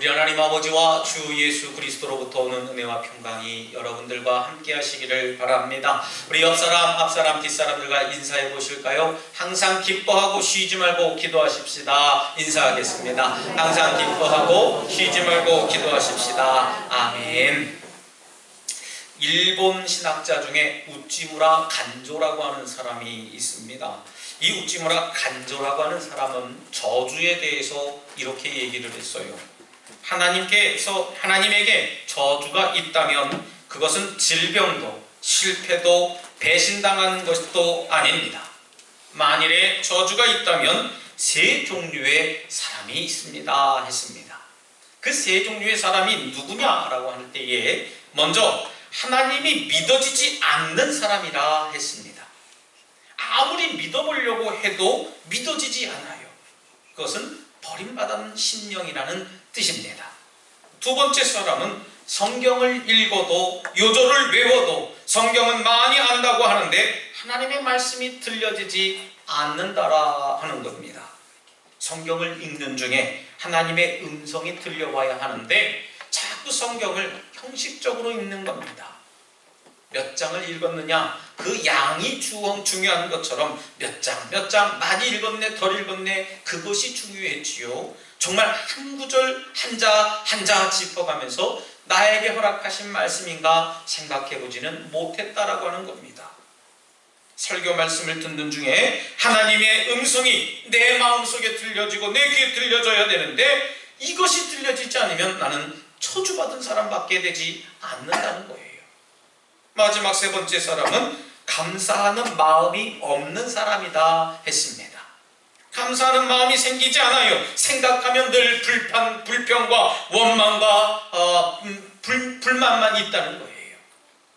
우리 하나님 아버지와 주 예수 그리스도로부터 오는 은혜와 평강이 여러분들과 함께 하시기를 바랍니다. 우리 옆사람, 앞사람, 뒷사람들과 인사해 보실까요? 항상 기뻐하고 쉬지 말고 기도하십시다. 인사하겠습니다. 항상 기뻐하고 쉬지 말고 기도하십시다. 아멘. 일본 신학자 중에 우찌무라 간조라고 하는 사람이 있습니다. 이 우찌무라 간조라고 하는 사람은 저주에 대해서 이렇게 얘기를 했어요. 하나님에게 저주가 있다면 그것은 질병도 실패도 배신당하는 것도 아닙니다. 만일에 저주가 있다면 세 종류의 사람이 있습니다 했습니다. 그 세 종류의 사람이 누구냐라고 할 때에 먼저 하나님이 믿어지지 않는 사람이라 했습니다. 아무리 믿어보려고 해도 믿어지지 않아요. 그것은 버림받은 심령이라는 뜻입니다. 두 번째 사람은 성경을 읽어도 요절을 외워도 성경은 많이 안다고 하는데 하나님의 말씀이 들려지지 않는다라 하는 겁니다. 성경을 읽는 중에 하나님의 음성이 들려와야 하는데 자꾸 성경을 형식적으로 읽는 겁니다. 몇 장을 읽었느냐, 그 양이 중요한 것처럼 몇 장 많이 읽었네 덜 읽었네 그것이 중요했지요. 정말 한 구절 한 자 짚어가면서 나에게 허락하신 말씀인가 생각해보지는 못했다라고 하는 겁니다. 설교 말씀을 듣는 중에 하나님의 음성이 내 마음속에 들려지고 내 귀에 들려져야 되는데 이것이 들려지지 않으면 나는 저주받은 사람밖에 되지 않는다는 거예요. 마지막 세 번째 사람은 감사하는 마음이 없는 사람이다 했습니다. 감사하는 마음이 생기지 않아요. 생각하면 늘 불평과 원망과 불만만 있다는 거예요.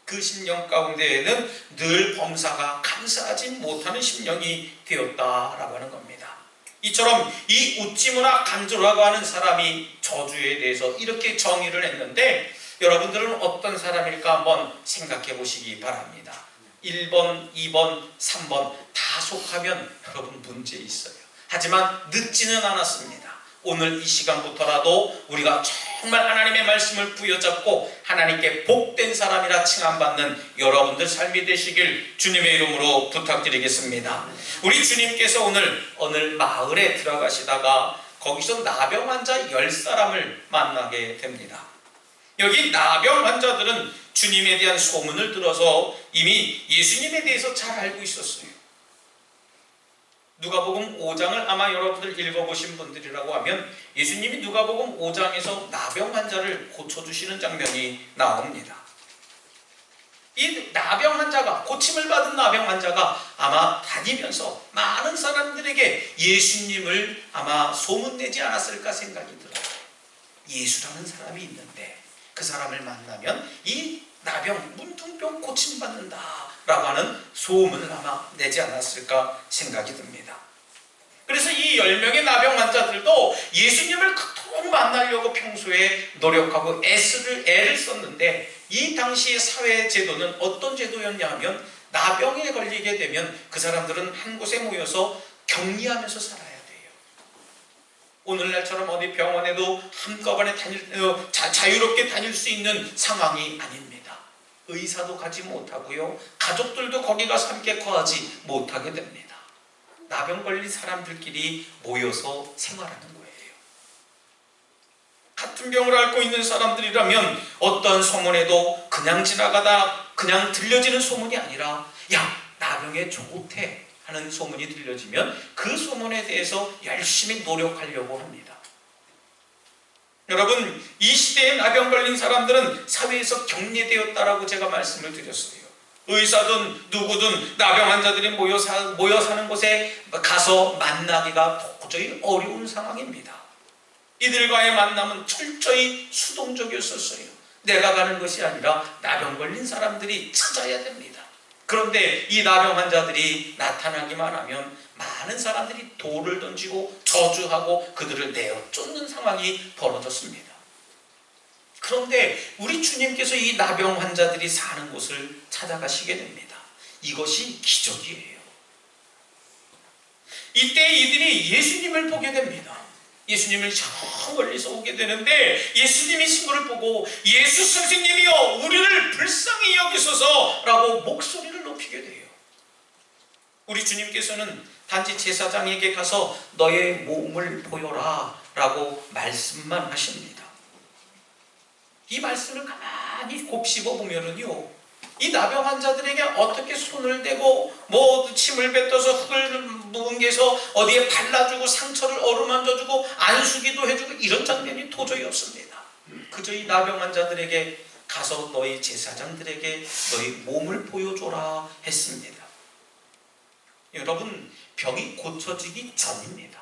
그 심령 가운데에는 늘 범사가 감사하지 못하는 심령이 되었다라고 하는 겁니다. 이처럼 이 우찌무라 간조라고 하는 사람이 저주에 대해서 이렇게 정의를 했는데 여러분들은 어떤 사람일까 한번 생각해 보시기 바랍니다. 1번, 2번, 3번 다 속하면 여러분 문제 있어요. 하지만 늦지는 않았습니다. 오늘 이 시간부터라도 우리가 정말 하나님의 말씀을 부여잡고 하나님께 복된 사람이라 칭함받는 여러분들 삶이 되시길 주님의 이름으로 부탁드리겠습니다. 우리 주님께서 오늘 어느 마을에 들어가시다가 거기서 나병 환자 10사람을 만나게 됩니다. 여기 나병 환자들은 주님에 대한 소문을 들어서 이미 예수님에 대해서 잘 알고 있었어요. 누가복음 5장을 아마 여러분들 읽어보신 분들이라고 하면 예수님이 누가복음 5장에서 나병 환자를 고쳐주시는 장면이 나옵니다. 이 나병 환자가, 고침을 받은 나병 환자가 아마 다니면서 많은 사람들에게 예수님을 아마 소문내지 않았을까 생각이 들어요. 예수라는 사람이 있는데 그 사람을 만나면 이 나병, 문둥병 고침받는다 라고 하는 소문을 아마 내지 않았을까 생각이 듭니다. 그래서 이 10명의 나병 환자들도 예수님을 그토록 만나려고 평소에 노력하고 애를 썼는데 이 당시의 사회 제도는 어떤 제도였냐 하면 나병에 걸리게 되면 그 사람들은 한 곳에 모여서 격리하면서 살아야 돼요. 오늘날처럼 어디 병원에도 한꺼번에 자유롭게 다닐 수 있는 상황이 아닙니다. 의사도 가지 못하고요. 가족들도 거기 가서 함께 거하지 못하게 됩니다. 나병 걸린 사람들끼리 모여서 생활하는 거예요. 같은 병을 앓고 있는 사람들이라면 어떤 소문에도 그냥 지나가다 그냥 들려지는 소문이 아니라 야, 나병에 좋대 하는 소문이 들려지면 그 소문에 대해서 열심히 노력하려고 합니다. 여러분, 이 시대에 나병 걸린 사람들은 사회에서 격리되었다라고 제가 말씀을 드렸어요. 의사든 누구든 나병 환자들이 모여 사는 곳에 가서 만나기가 도저히 어려운 상황입니다. 이들과의 만남은 철저히 수동적이었었어요. 내가 가는 것이 아니라 나병 걸린 사람들이 찾아야 됩니다. 그런데 이 나병 환자들이 나타나기만 하면 많은 사람들이 돌을 던지고 저주하고 그들을 내어 쫓는 상황이 벌어졌습니다. 그런데 우리 주님께서 이 나병 환자들이 사는 곳을 찾아가시게 됩니다. 이것이 기적이에요. 이때 이들이 예수님을 보게 됩니다. 예수님을 저 멀리서 오게 되는데 예수님이 신부를 보고 예수 선생님이여 우리를 불쌍히 여기소서라고 목소리를 높이게 돼요. 우리 주님께서는 단지 제사장에게 가서 너의 몸을 보여라 라고 말씀만 하십니다. 이 말씀을 가만히 곱씹어 보면은요, 이 나병 환자들에게 어떻게 손을 대고 뭐 침을 뱉어서 흙을 뭉개서 어디에 발라주고 상처를 어루만져주고 안수기도 해주고 이런 장면이 도저히 없습니다. 그저 이 나병 환자들에게 가서 너희 제사장들에게 너희 몸을 보여줘라 했습니다. 여러분, 병이 고쳐지기 전입니다.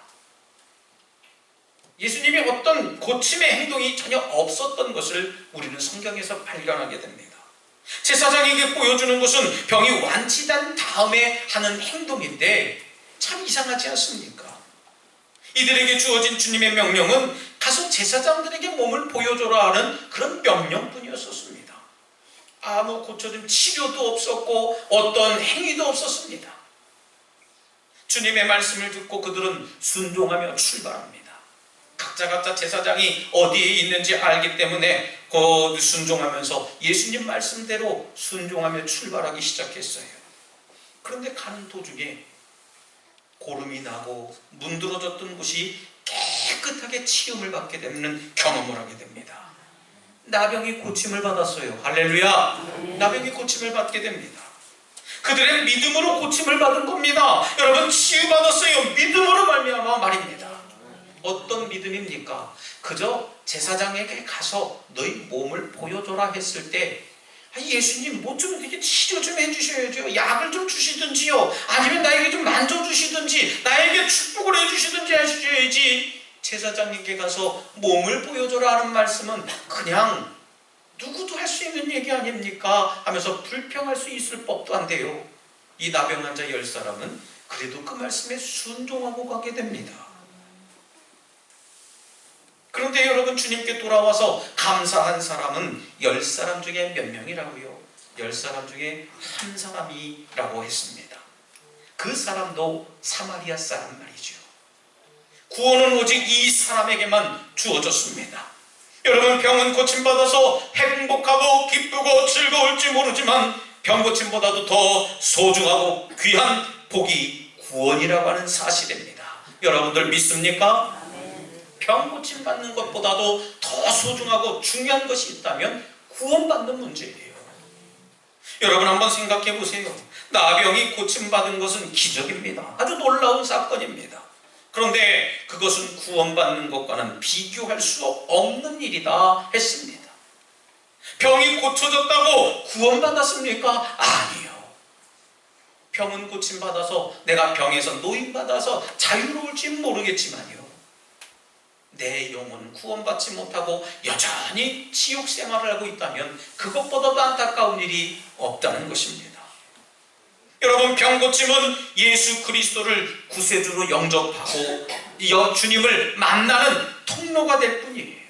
예수님의 어떤 고침의 행동이 전혀 없었던 것을 우리는 성경에서 발견하게 됩니다. 제사장에게 보여주는 것은 병이 완치된 다음에 하는 행동인데 참 이상하지 않습니까? 이들에게 주어진 주님의 명령은 가서 제사장들에게 몸을 보여줘라 하는 그런 명령뿐이었습니다. 아무 고쳐진 치료도 없었고 어떤 행위도 없었습니다. 주님의 말씀을 듣고 그들은 순종하며 출발합니다. 각자 제사장이 어디에 있는지 알기 때문에 순종하면서 예수님 말씀대로 순종하며 출발하기 시작했어요. 그런데 가는 도중에 고름이 나고 문드러졌던 곳이 깨끗하게 치움을 받게 되는 경험을 하게 됩니다. 나병이 고침을 받았어요. 할렐루야! 나병이 고침을 받게 됩니다. 그들의 믿음으로 고침을 받은 겁니다. 여러분, 치유받았어요. 믿음으로 말미암아 말입니다. 어떤 믿음입니까? 그저 제사장에게 가서 너희 몸을 보여줘라 했을 때 예수님 뭐 좀 이렇게 치료 좀 해주셔야죠. 약을 좀 주시든지요. 아니면 나에게 좀 만져주시든지 나에게 축복을 해주시든지 하셔야지. 제사장님께 가서 몸을 보여줘라 하는 말씀은 그냥 누구도 할 수 있는 얘기 아닙니까? 하면서 불평할 수 있을 법도 한데요. 이 나병 환자 10사람은 그래도 그 말씀에 순종하고 가게 됩니다. 그런데 여러분, 주님께 돌아와서 감사한 사람은 10사람 중에 몇 명이라고요? 10사람 중에 한 사람이라고 했습니다. 그 사람도 사마리아 사람 말이죠. 구원은 오직 이 사람에게만 주어졌습니다. 여러분, 병은 고침받아서 행복하고 기쁘고 즐거울지 모르지만 병 고침보다도 더 소중하고 귀한 복이 구원이라고 하는 사실입니다. 여러분들 믿습니까? 병 고침받는 것보다도 더 소중하고 중요한 것이 있다면 구원받는 문제예요. 여러분, 한번 생각해 보세요. 나병이 고침받은 것은 기적입니다. 아주 놀라운 사건입니다. 그런데 그것은 구원받는 것과는 비교할 수 없는 일이다 했습니다. 병이 고쳐졌다고 구원받았습니까? 아니요. 병은 고침받아서 내가 병에서 노임받아서 자유로울지 모르겠지만요, 내 영혼은 구원받지 못하고 여전히 지옥 생활을 하고 있다면 그것보다도 안타까운 일이 없다는 것입니다. 여러분, 병고침은 예수 그리스도를 구세주로 영접하고 주님을 만나는 통로가 될 뿐이에요.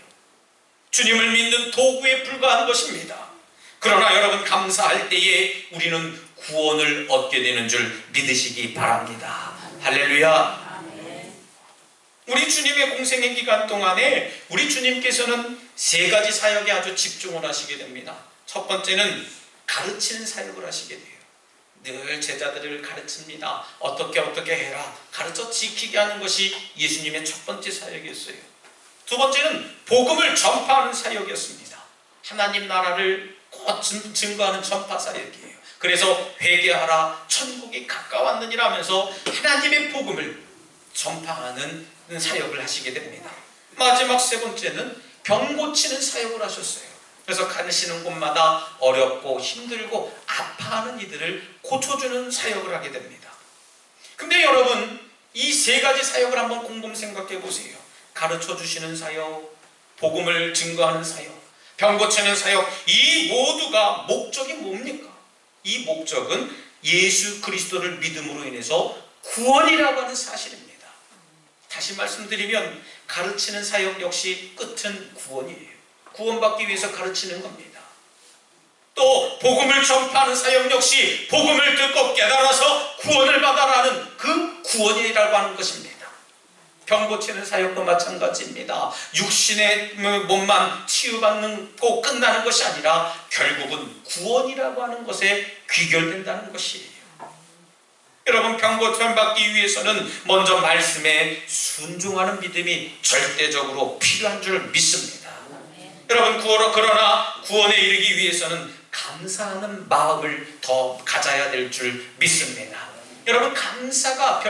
주님을 믿는 도구에 불과한 것입니다. 그러나 여러분, 감사할 때에 우리는 구원을 얻게 되는 줄 믿으시기 바랍니다. 할렐루야! 우리 주님의 공생의 기간 동안에 우리 주님께서는 3가지 사역에 아주 집중을 하시게 됩니다. 첫 번째는 가르치는 사역을 하시게 돼요. 늘 제자들을 가르칩니다. 어떻게 해라, 가르쳐 지키게 하는 것이 예수님의 첫 번째 사역이었어요. 두 번째는 복음을 전파하는 사역이었습니다. 하나님 나라를 곧 증거하는 전파 사역이에요. 그래서 회개하라, 천국이 가까웠느니라 하면서 하나님의 복음을 전파하는 사역을 하시게 됩니다. 마지막 3번째는 병 고치는 사역을 하셨어요. 그래서 가시는 곳마다 어렵고 힘들고 아파하는 이들을 고쳐주는 사역을 하게 됩니다. 근데 여러분, 이 3가지 사역을 한번 곰곰 생각해 보세요. 가르쳐 주시는 사역, 복음을 증거하는 사역, 병 고치는 사역, 이 모두가 목적이 뭡니까? 이 목적은 예수 그리스도를 믿음으로 인해서 구원이라고 하는 사실입니다. 다시 말씀드리면 가르치는 사역 역시 끝은 구원이에요. 구원받기 위해서 가르치는 겁니다. 또 복음을 전파하는 사역 역시 복음을 듣고 깨달아서 구원을 받아라는 그 구원이라고 하는 것입니다. 병 고치는 사역도 마찬가지입니다. 육신의 몸만 치유받고 끝나는 것이 아니라 결국은 구원이라고 하는 것에 귀결된다는 것이에요. 여러분, 병 고침받기 위해서는 먼저 말씀에 순종하는 믿음이 절대적으로 필요한 줄 믿습니다. 여러분, 그러나 구원에 이르기 위해서는 감사하는 마음을 더 가져야 될 줄 믿습니다. 여러분, 감사가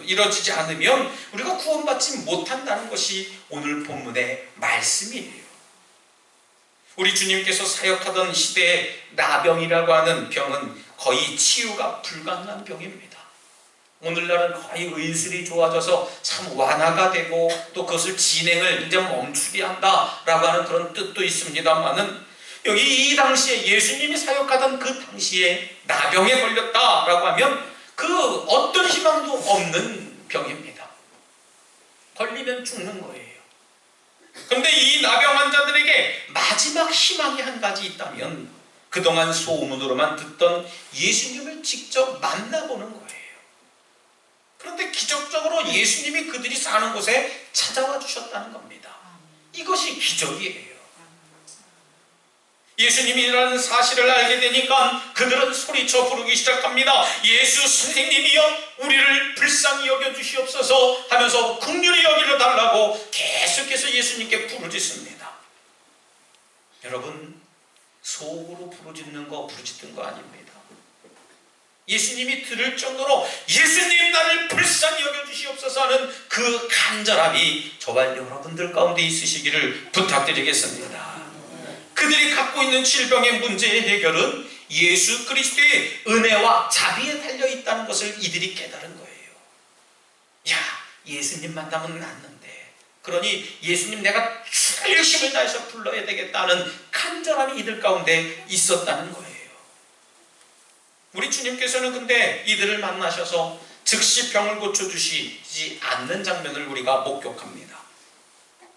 이루어지지 않으면 우리가 구원받지 못한다는 것이 오늘 본문의 말씀이에요. 우리 주님께서 사역하던 시대에 나병이라고 하는 병은 거의 치유가 불가능한 병입니다. 오늘날은 거의 의술이 좋아져서 참 완화가 되고 또 그것을 진행을 이제 멈추게 한다라고 하는 그런 뜻도 있습니다만은, 여기 이 당시에 예수님이 사역하던 그 당시에 나병에 걸렸다라고 하면 그 어떤 희망도 없는 병입니다. 걸리면 죽는 거예요. 그런데 이 나병 환자들에게 마지막 희망이 한 가지 있다면 그동안 소문으로만 듣던 예수님을 직접 만나보는 거예요. 그런데 기적적으로 예수님이 그들이 사는 곳에 찾아와 주셨다는 겁니다. 이것이 기적이에요. 예수님이라는 사실을 알게 되니까 그들은 소리쳐 부르기 시작합니다. 예수 선생님이여, 우리를 불쌍히 여겨주시옵소서 하면서 긍휼히 여기려 달라고 계속해서 예수님께 부르짖습니다. 여러분, 속으로 부르짖는 거 아닙니다. 예수님이 들을 정도로 예수님 나를 불쌍히 여겨주시옵소서 하는 그 간절함이 저와 여러분들 가운데 있으시기를 부탁드리겠습니다. 그들이 갖고 있는 질병의 문제의 해결은 예수 그리스도의 은혜와 자비에 달려있다는 것을 이들이 깨달은 거예요. 야, 예수님 만나면 낫는데, 그러니 예수님 내가 죽을 힘을 다해서 불러야 되겠다는 간절함이 이들 가운데 있었다는 거예요. 우리 주님께서는 근데 이들을 만나셔서 즉시 병을 고쳐주시지 않는 장면을 우리가 목격합니다.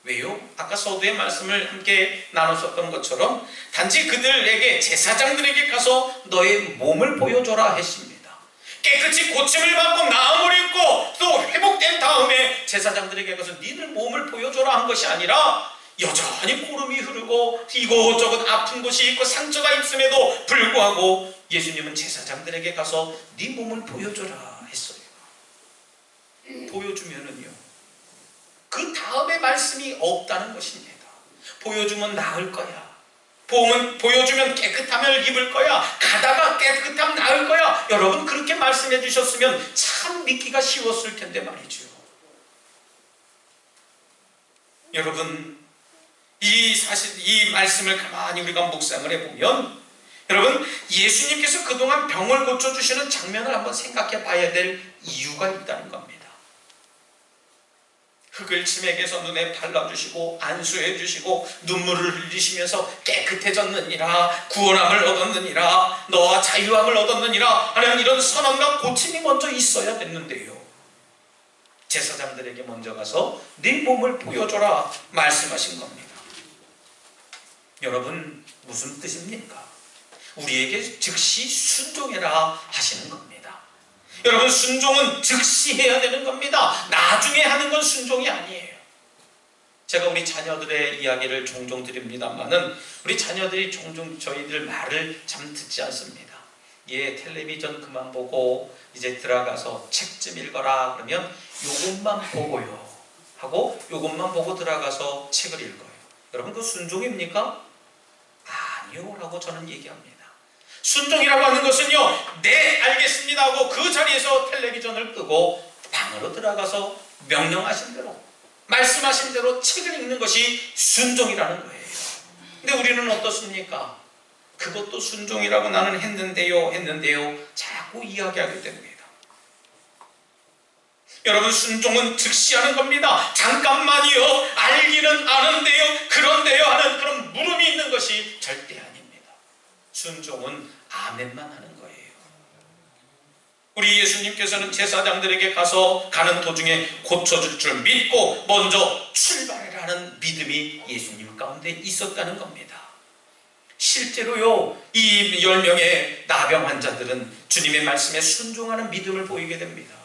왜요? 아까 서두의 말씀을 함께 나눴었던 것처럼 단지 그들에게, 제사장들에게 가서 너의 몸을 보여줘라 했습니다. 깨끗이 고침을 받고 나음을 입고 또 회복된 다음에 제사장들에게 가서 니들 몸을 보여줘라 한 것이 아니라, 여전히 고름이 흐르고 이곳저곳 아픈 곳이 있고 상처가 있음에도 불구하고 예수님은 제사장들에게 가서 네 몸을 보여줘라 했어요. 보여주면은요, 그 다음에 말씀이 없다는 것입니다. 보여주면 나을 거야. 보여주면 깨끗함을 입을 거야. 가다가 깨끗함 나을 거야. 여러분, 그렇게 말씀해 주셨으면 참 믿기가 쉬웠을 텐데 말이죠. 여러분, 이 말씀을 가만히 우리가 묵상을 해보면, 여러분, 예수님께서 그동안 병을 고쳐주시는 장면을 한번 생각해 봐야 될 이유가 있다는 겁니다. 흙을 침에게서 눈에 발라주시고 안수해 주시고 눈물을 흘리시면서 깨끗해졌느니라, 구원함을 얻었느니라, 너와 자유함을 얻었느니라 하는 이런 선언과 고침이 먼저 있어야 됐는데요, 제사장들에게 먼저 가서 네 몸을 보여줘라 말씀하신 겁니다. 여러분, 무슨 뜻입니까? 우리에게 즉시 순종해라 하시는 겁니다. 여러분, 순종은 즉시 해야 되는 겁니다. 나중에 하는 건 순종이 아니에요. 제가 우리 자녀들의 이야기를 종종 드립니다만은 우리 자녀들이 종종 저희들 말을 참 듣지 않습니다. 얘 텔레비전 그만 보고 이제 들어가서 책 좀 읽어라 그러면 요것만 보고요 하고 요것만 보고 들어가서 책을 읽어요. 여러분, 그 순종입니까? 아니요 라고 저는 얘기합니다. 순종이라고 하는 것은요, 네 알겠습니다 하고 그 자리에서 텔레비전을 끄고 방으로 들어가서 명령하신 대로, 말씀하신 대로 책을 읽는 것이 순종이라는 거예요. 근데 우리는 어떻습니까? 그것도 순종이라고 나는 했는데요 자꾸 이야기하게 됩니다. 여러분, 순종은 즉시 하는 겁니다. 잠깐만요, 알기는 아는데요, 그런데요 하는 그런 물음이 있는 것이 절대 아닙니다. 순종은 아멘만 하는 거예요. 우리 예수님께서는 제사장들에게 가는 도중에 고쳐줄 줄 믿고 먼저 출발하라는 믿음이 예수님 가운데 있었다는 겁니다. 실제로요, 이 10명의 나병 환자들은 주님의 말씀에 순종하는 믿음을 보이게 됩니다.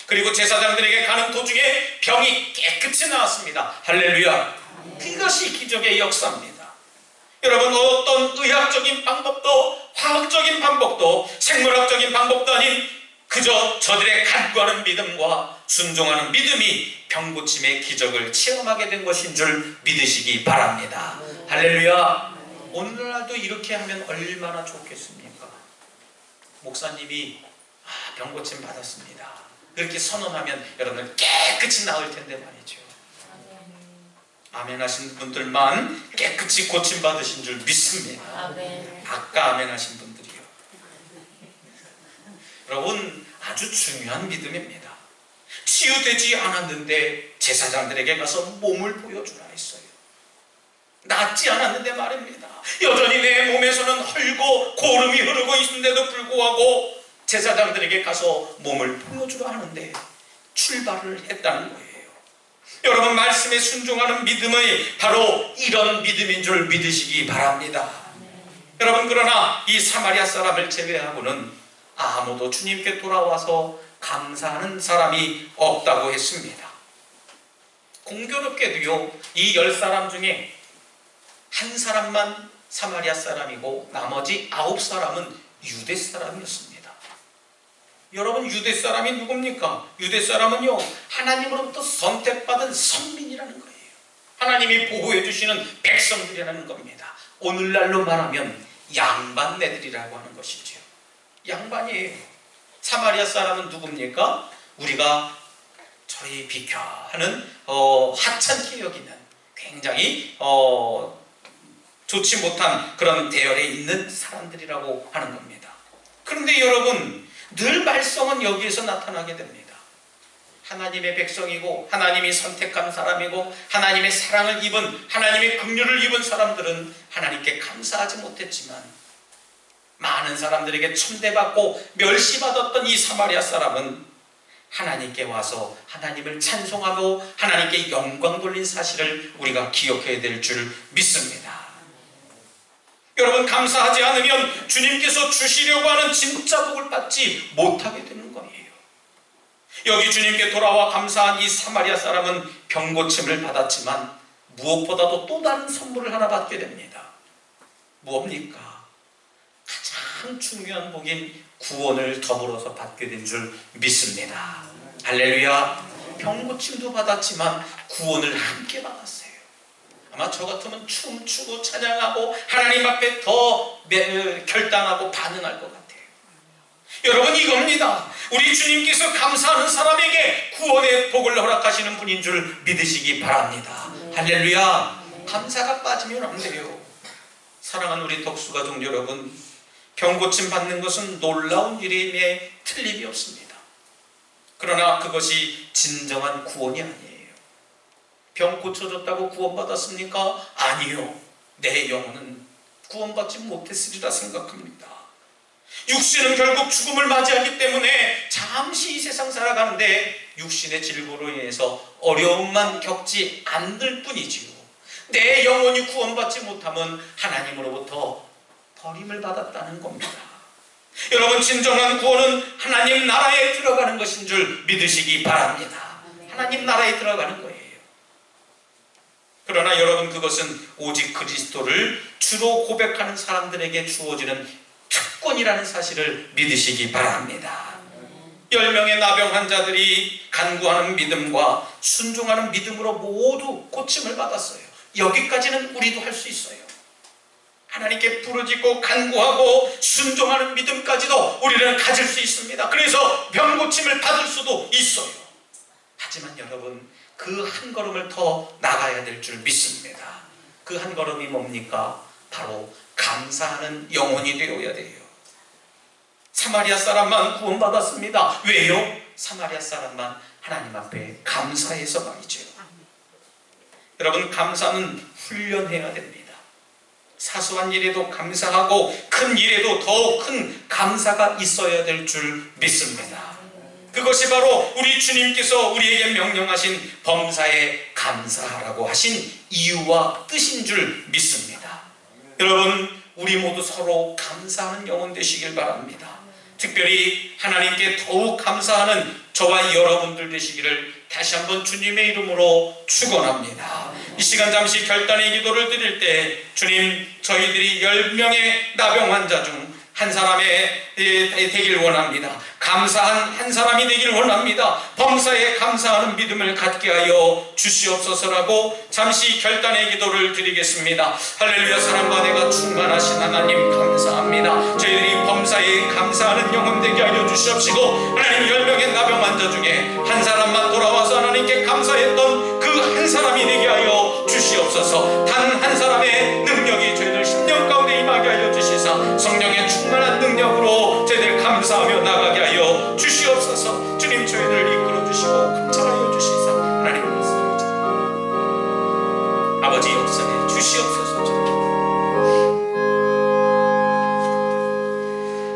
그리고 제사장들에게 가는 도중에 병이 깨끗이 나았습니다. 할렐루야. 그것이 기적의 역사입니다. 여러분, 어떤 의학적인 방법도 화학적인 방법도 생물학적인 방법도 아닌 그저 저들의 간구하는 믿음과 순종하는 믿음이 병고침의 기적을 체험하게 된 것인 줄 믿으시기 바랍니다. 할렐루야. 오늘날도 이렇게 하면 얼마나 좋겠습니까? 목사님이 병고침 받았습니다, 그렇게 선언하면 여러분 깨끗이 나을 텐데 말이죠. 아멘 하신 분들만 깨끗이 고침 받으신 줄 믿습니다. 아까 아멘 하신 분들이요. 여러분, 아주 중요한 믿음입니다. 치유되지 않았는데 제사장들에게 가서 몸을 보여주라 했어요. 낫지 않았는데 말입니다. 여전히 내 몸에서는 헐고 고름이 흐르고 있는데도 불구하고 제사장들에게 가서 몸을 보여주라 하는데 출발을 했다는 거예요. 여러분, 말씀에 순종하는 믿음의 바로 이런 믿음인 줄 믿으시기 바랍니다. 여러분, 그러나 이 사마리아 사람을 제외하고는 아무도 주님께 돌아와서 감사하는 사람이 없다고 했습니다. 공교롭게도요, 이 10사람 중에 한 사람만 사마리아 사람이고 나머지 9사람은 유대 사람이었습니다. 여러분, 유대 사람이 누굽니까? 유대 사람은요, 하나님으로부터 선택받은 선민이라는 거예요. 하나님이 보호해 주시는 백성들이라는 겁니다. 오늘날로 말하면 양반네들이라고 하는 것이죠. 양반이에요. 사마리아 사람은 누굽니까? 우리가 저리 비켜 하는 하찮게 여기는 굉장히 좋지 못한 그런 대열에 있는 사람들이라고 하는 겁니다. 그런데 여러분, 늘 말씀은 여기에서 나타나게 됩니다. 하나님의 백성이고 하나님이 선택한 사람이고 하나님의 사랑을 입은, 하나님의 긍휼을 입은 사람들은 하나님께 감사하지 못했지만 많은 사람들에게 천대받고 멸시받았던 이 사마리아 사람은 하나님께 와서 하나님을 찬송하고 하나님께 영광 돌린 사실을 우리가 기억해야 될 줄 믿습니다. 여러분, 감사하지 않으면 주님께서 주시려고 하는 진짜 복을 받지 못하게 되는 거예요. 여기 주님께 돌아와 감사한 이 사마리아 사람은 병고침을 받았지만 무엇보다도 또 다른 선물을 하나 받게 됩니다. 무엇입니까? 가장 중요한 복인 구원을 더불어서 받게 된 줄 믿습니다. 할렐루야. 병고침도 받았지만 구원을 함께 받았어요. 아마 저 같으면 춤추고 찬양하고 하나님 앞에 더 결단하고 반응할 것 같아요. 여러분, 이겁니다. 우리 주님께서 감사하는 사람에게 구원의 복을 허락하시는 분인 줄 믿으시기 바랍니다. 할렐루야. 감사가 빠지면 안 돼요. 사랑하는 우리 덕수가족 여러분, 병고침 받는 것은 놀라운 일임에 틀림이 없습니다. 그러나 그것이 진정한 구원이 아니에요. 병 고쳐졌다고 구원받았습니까? 아니요. 내 영혼은 구원받지 못했으리라 생각합니다. 육신은 결국 죽음을 맞이하기 때문에 잠시 이 세상 살아가는데 육신의 질고로 인해서 어려움만 겪지 않을 뿐이지요. 내 영혼이 구원받지 못하면 하나님으로부터 버림을 받았다는 겁니다. 여러분, 진정한 구원은 하나님 나라에 들어가는 것인 줄 믿으시기 바랍니다. 하나님 나라에 들어가는 거예요. 그러나 여러분, 그것은 오직 그리스도를 주로 고백하는 사람들에게 주어지는 특권이라는 사실을 믿으시기 바랍니다. 10명의 나병 환자들이 간구하는 믿음과 순종하는 믿음으로 모두 고침을 받았어요. 여기까지는 우리도 할 수 있어요. 하나님께 부르짖고 간구하고 순종하는 믿음까지도 우리는 가질 수 있습니다. 그래서 병고침을 받을 수도 있어요. 하지만 여러분, 그 한 걸음을 더 나가야 될 줄 믿습니다. 그 한 걸음이 뭡니까? 바로 감사하는 영혼이 되어야 돼요. 사마리아 사람만 구원받았습니다. 왜요? 사마리아 사람만 하나님 앞에 감사해서 말이죠. 여러분, 감사는 훈련해야 됩니다. 사소한 일에도 감사하고 큰 일에도 더욱 큰 감사가 있어야 될 줄 믿습니다. 그것이 바로 우리 주님께서 우리에게 명령하신 범사에 감사하라고 하신 이유와 뜻인 줄 믿습니다. 여러분, 우리 모두 서로 감사하는 영혼 되시길 바랍니다. 특별히 하나님께 더욱 감사하는 저와 여러분들 되시기를 다시 한번 주님의 이름으로 축원합니다. 이 시간 잠시 결단의 기도를 드릴 때 주님, 저희들이 10명의 나병 환자 중 한 사람의 되길 원합니다. 감사한 한 사람이 되길 원합니다. 범사에 감사하는 믿음을 갖게 하여 주시옵소서라고 잠시 결단의 기도를 드리겠습니다. 할렐루야. 사랑과 내가 충만하신 하나님 감사합니다. 저희들이 범사에 감사하는 영혼 되게 하여 주시옵시고, 하나님 10명의 나병 환자 중에 한 사람만 돌아와서 하나님께 감사했던 그 한 사람이 되게 하여 주시옵소서. 단 한 사람의 능력이 저희들 10년 가운데 임하게 하여 주시사 성령의 충만한 능력으로 저희들 감사하며 나가게 하여 주시옵소서. 주님, 저희들을 이끌어 주시고 감찰하여 주시사 하나님 말씀입니다. 아버지 역사에 주시옵소서.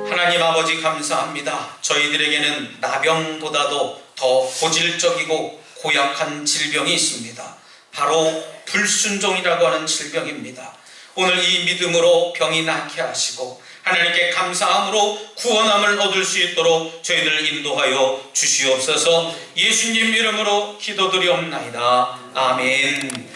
하나님 아버지 감사합니다. 저희들에게는 나병보다도 더 고질적이고 고약한 질병이 있습니다. 바로 불순종이라고 하는 질병입니다. 오늘 이 믿음으로 병이 낫게 하시고 하나님께 감사함으로 구원함을 얻을 수 있도록 저희들 인도하여 주시옵소서. 예수님 이름으로 기도드리옵나이다. 아멘.